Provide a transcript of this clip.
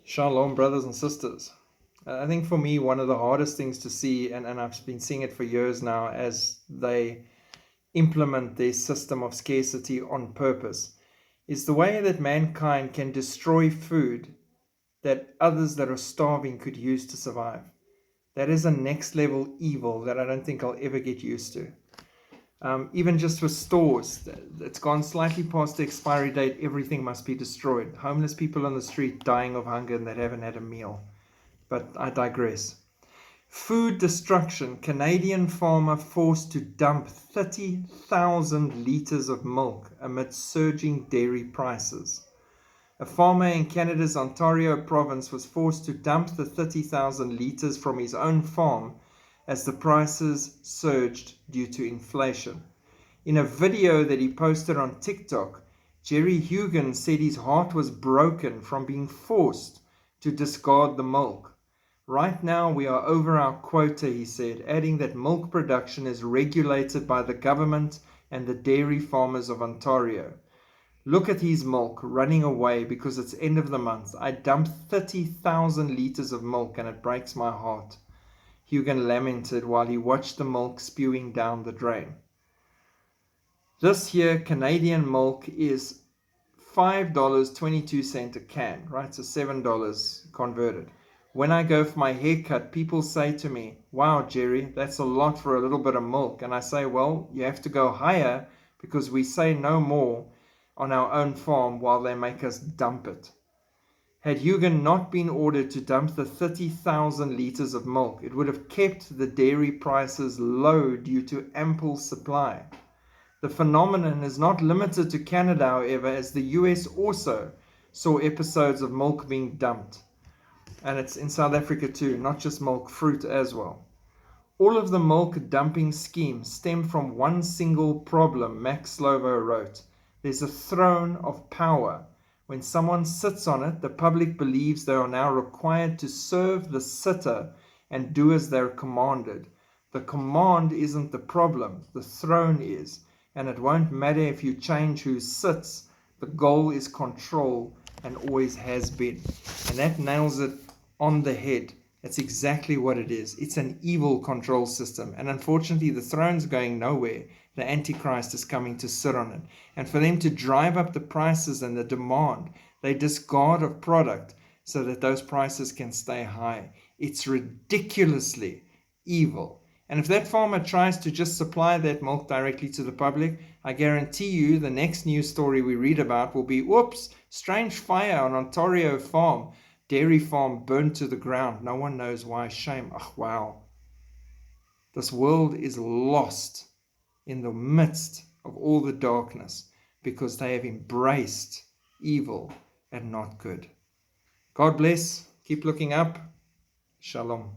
Shalom, brothers and sisters. I think for me, one of the hardest things to see, and I've been seeing it for years now as they implement their system of scarcity on purpose, is the way that mankind can destroy food that others that are starving could use to survive. That is a next level evil that I don't think I'll ever get used to. Even just for stores, it's gone slightly past the expiry date, everything must be destroyed. Homeless people on the street dying of hunger and that haven't had a meal. But I digress. Food destruction. Canadian farmer forced to dump 30,000 litres of milk amid surging dairy prices. A farmer in Canada's Ontario province was forced to dump the 30,000 litres from his own farm as the prices surged due to inflation. In a video that he posted on TikTok, Jerry Hugan said his heart was broken from being forced to discard the milk. Right now we are over our quota, he said, adding that milk production is regulated by the government and the dairy farmers of Ontario. Look at his milk running away because it's end of the month. I dumped 30,000 litres of milk and it breaks my heart. Hugan lamented while he watched the milk spewing down the drain. This here Canadian milk is $5.22 a can, right? So $7 converted. When I go for my haircut, people say to me, wow, Jerry, that's a lot for a little bit of milk. And I say, well, you have to go higher because we say no more on our own farm while they make us dump it. Had Hugan not been ordered to dump the 30,000 litres of milk, it would have kept the dairy prices low due to ample supply. The phenomenon is not limited to Canada, however, as the US also saw episodes of milk being dumped. And it's in South Africa too, not just milk, fruit as well. All of the milk dumping schemes stem from one single problem, Max Slovo wrote. There's a throne of power. When someone sits on it, the public believes they are now required to serve the sitter and do as they're commanded. The command isn't the problem, the throne is. And it won't matter if you change who sits, the goal is control and always has been. And that nails it on the head. That's exactly what it is. It's an evil control system. And unfortunately, the throne's going nowhere. The Antichrist is coming to sit on it. And for them to drive up the prices and the demand, they discard of product so that those prices can stay high. It's ridiculously evil. And if that farmer tries to just supply that milk directly to the public, I guarantee you the next news story we read about will be, whoops, strange fire on Ontario farm, dairy farm burned to the ground. No one knows why. Shame. Oh, wow. This world is lost in the midst of all the darkness because they have embraced evil and not good. God bless. Keep looking up. Shalom.